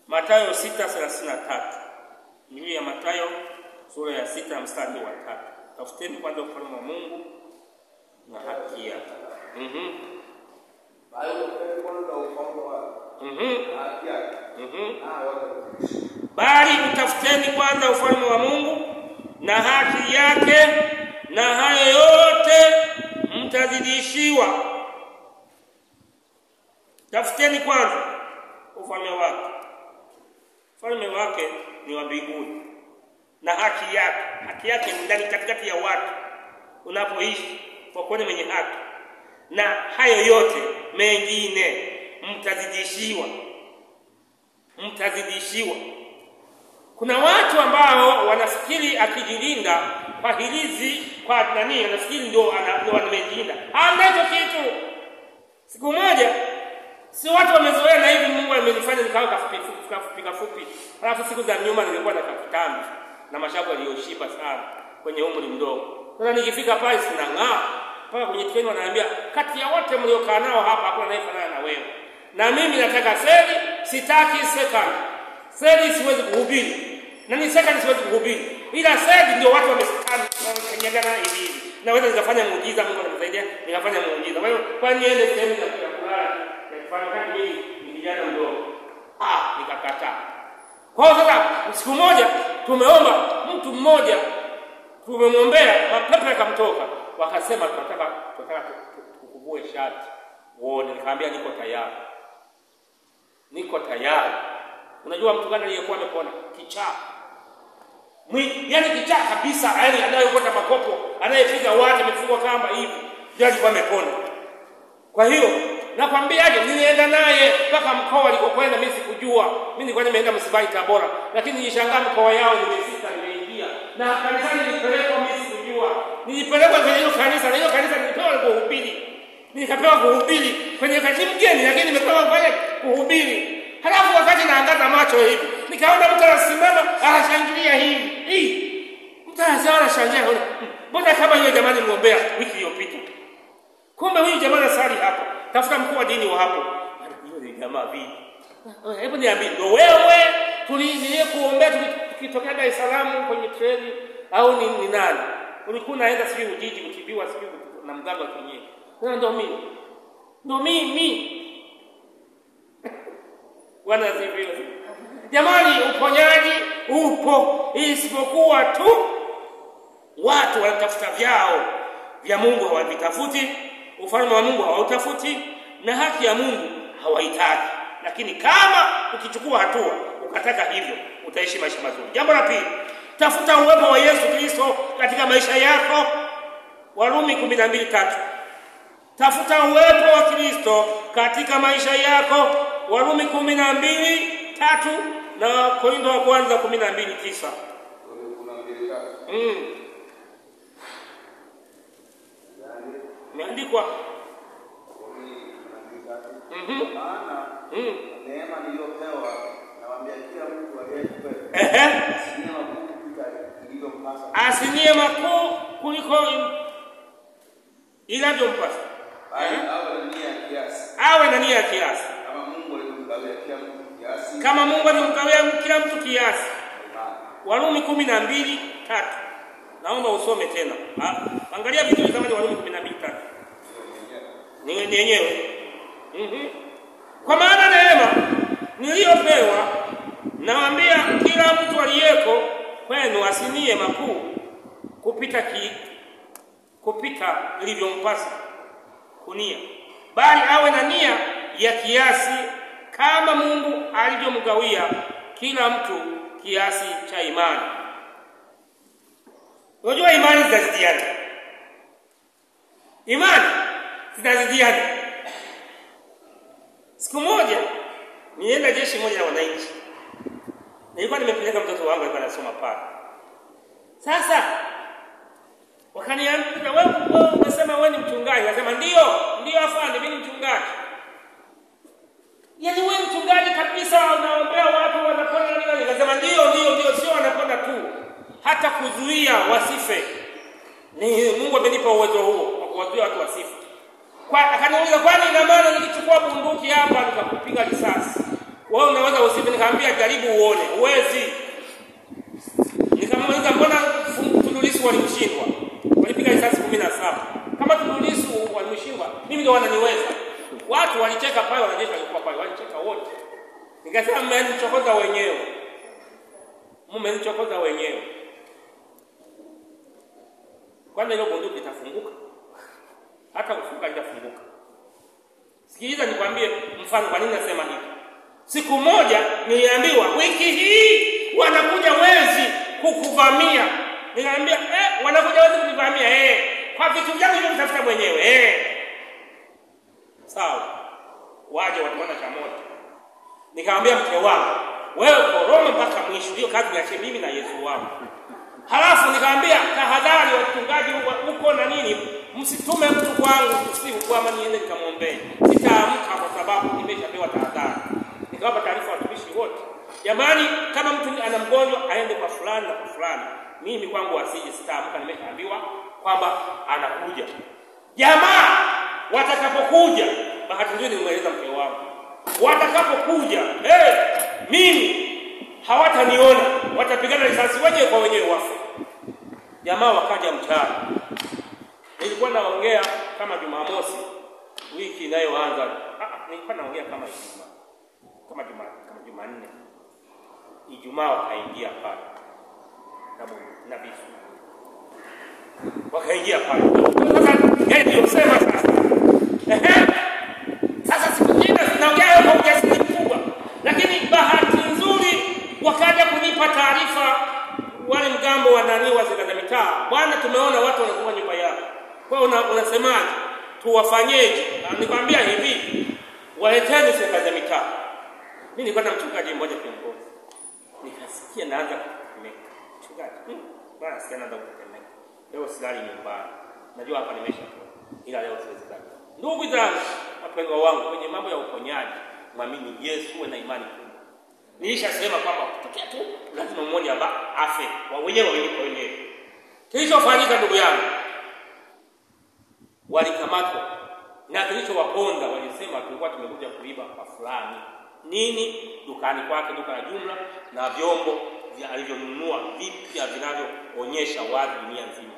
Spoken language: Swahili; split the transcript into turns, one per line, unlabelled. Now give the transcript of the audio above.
Mathayo 6:33. Injili ya Mathayo sura ya 6 mstari wa 3. Tafuteni kwanza ufalme wa Mungu na haki yake. Bali utafuteni kwanza ufalme wa Mungu na haki yake, na hayo yote mtazidishiwa. Tafuteni kwanza ufalme wake. Ufalme wake ni wa mbinguni, na haki yake. Haki yake ni ndani katikati ya watu unapoishi kwa kuwa mwenye haki, na hayo yote mengine mtazidishiwa. Mtazidishiwa. Kuna watu ambao wanafikiri akijilinda kwa hilizi kwa nani, anafikiri ndio amejilinda. Hamna kitu. Siku moja, si watu wamezoea na hivi Mungu amenifanya nikawa kafupi. Alafu siku za nyuma nilikuwa na kitambi na mashavu aliyoshiba sana kwenye umri mdogo. Sasa nikifika pale sinang'aa. Mpaka kwenye treni wanaambia, kati ya wote mliokaa nao hapa hakuna anayefanana na wewe. Na mimi nataka seli, sitaki second. Seli siwezi kuhubiri. Na ni second siwezi kuhubiri. Ila seli ndio watu wamekanyagana hivi. Naweza nikafanya muujiza, Mungu ananisaidia, nikafanya muujiza. Kwa hiyo kwa niende sehemu za kulala, nikafanya kati mimi ni kijana mdogo. Nikakataa. Kwa hiyo sasa siku moja tumeomba mtu mmoja, tumemwombea, mapepo yakamtoka. Wakasema tunataka tukuvue shati. Nikamwambia niko tayari. Niko tayari. Unajua mtu gani aliyekuwa amepona? Kichaa. Yaani kichaa kabisa, yaani anayekota makopo, anayepiga watu amefungwa kamba hivi, ndio alikuwa amepona. Kwa hiyo nakwambiaje, nilienda naye mpaka mkoa alikokwenda mimi sikujua. Mimi nilikuwa nimeenda Msibali Tabora, lakini nilishangaa mkoa yao nimefika, nimeingia. Na kanisani nilipelekwa mimi sikujua. Nilipelekwa kwenye hilo kanisa, na hilo kanisa nilipewa kuhubiri. Nikapewa kuhubiri kwenye kanisa mgeni, lakini nimepewa kuhubiri. Halafu wakati naangaza macho hivi, nikaona mtu anasimama anashangilia hivi. Mtu anashangilia. Mbona kama yule jamani muombea wiki iliyopita? Kumbe huyu jamani sali hapo. Tafuta mkuu wa dini wa hapo. Yule jamaa vipi? Hebu niambie, ndio wewe tulizie kuombea tukitokea Dar es Salaam kwenye treni au ni nani? Ulikuwa unaenda sijui Ujiji kutibiwa sijui na mganga wa kienyeji. Ndio mimi. Ndio mimi. Bwana asifiwe. Jamani, uponyaji upo, isipokuwa tu watu wanatafuta vyao vya Mungu hawavitafuti, ufalme wa Mungu hawautafuti, na haki ya Mungu hawahitaji. Lakini kama ukichukua hatua ukataka hivyo, utaishi maisha mazuri. Jambo la pili, tafuta uwepo wa Yesu Kristo katika maisha yako. Warumi 12:3. Tafuta uwepo wa Kristo katika maisha yako. Warumi 12:3 na Korintho wa kwanza 12:9. Imeandikwa.
Neema niliyopewa nawaambia kila mtu aliyepewa.
Asinie makuu kuliko inavyompasa. Awe na nia ya kiasi. Kama Mungu alimgawia kila mtu kiasi. Warumi 12:3. Naomba usome tena. Angalia vizuri kama ni Warumi 12:3. Ni yenyewe. Kwa maana neema niliyopewa nawaambia kila mtu aliyeko kwenu asinie makuu kupita ilivyompasa kunia, bali awe na nia ya kiasi kama Mungu alivyomgawia kila mtu kiasi cha imani. Unajua imani zinazidiana. Imani zinazidiana. Siku moja nienda jeshi moja la wananchi. Nilikuwa nimepeleka mtoto wangu alikuwa anasoma pale. Sasa wakaniambia, wewe unasema wewe ni mchungaji. Nasema ndio afande, mimi ni mchungaji. Yaani wewe mchungaji kabisa, unaombea watu wanapona nini? Nasema ndio, sio wanapona tu, hata kuzuia wasife. Ni Mungu amenipa uwezo huo wa kuwazuia watu wasife. Akaniuliza, kwani ina maana nikichukua bunduki hapa nikakupiga risasi Wewe unaweza usipe, nikamwambia jaribu uone. Uwezi. Nikamwambia mbona Tundu Lissu walimshindwa? Walipiga risasi 17. Kama Tundu Lissu walimshindwa, mimi ndio wananiweza. Watu walicheka pale, wanajeshi walikuwa pale, walicheka wote. Nikasema mmenichokoza wenyewe. Mmenichokoza wenyewe. Kwani ile bunduki itafunguka? Hata kufunga itafunguka. Sikiliza nikwambie mfano kwa nini nasema hivi. Siku moja niliambiwa wiki hii wanakuja wezi kukuvamia. Niliambia wanakuja wezi kukuvamia kwa vitu vyangu hivyo mtafuta mwenyewe sawa. Waje watuona cha moto. Nikamwambia mke wangu, wewe koroma mpaka mwisho. Hiyo kazi niache mimi na Yesu wangu. Halafu nikamwambia tahadhari wachungaji huko na nini, msitume mtu kwangu usiku kwa maana niende nikamwombee. Sitaamka kwa sababu nimeshapewa tahadhari. Nikawapa taarifa watumishi wote. Jamani, kama mtu ana mgonjwa aende kwa fulani na kwa fulani. Mimi kwangu asije, sitaamka, nimeshaambiwa kwamba anakuja. Jamaa watakapokuja, bahati nzuri nimweleza mke wangu. Watakapokuja, mimi hawataniona, watapigana risasi wenyewe kwa wenyewe wafe. Jamaa wakaja mchana. Nilikuwa naongea kama Jumamosi wiki inayoanza. Nilikuwa naongea kama Ijumaa. Kama Jumanne. Ijumaa wakaingia pale. Na bisu. Wakaingia pale. Sasa yeye ndio sema sasa. Sasa siku nyingine naongea kwa ujasiri mkubwa. Lakini bahati nzuri wakaja kunipa taarifa wale mgambo wa nani wa serikali za mitaa. Bwana, tumeona watu wanakuwa nyumba yao. Kwa hiyo unasemaje? Tuwafanyeje? Nikwambia hivi, waleteni serikali za mitaa. Mimi nilikuwa na mchungaji mmoja kiongozi. Nikasikia naanza kutetemeka. Mchungaji, bwana sikia naanza kutetemeka. Leo silali nyumbani. Najua hapa nimeshatoka. Ila leo siwezi kulala. Ndugu zangu, wapendwa wangu, kwenye mambo ya uponyaji, muamini Yesu, uwe na imani kubwa. Nilishasema kwamba kutokea tu lazima mmoja afe. Wenyewe wenyewe. Kilichofanyika ndugu yangu, walikamatwa na kilichowaponda walisema tulikuwa tumekuja kuiba kwa fulani. Nini? Dukani kwake, duka la jumla, na vyombo vya alivyonunua vipya vinavyoonyesha wazi dunia nzima.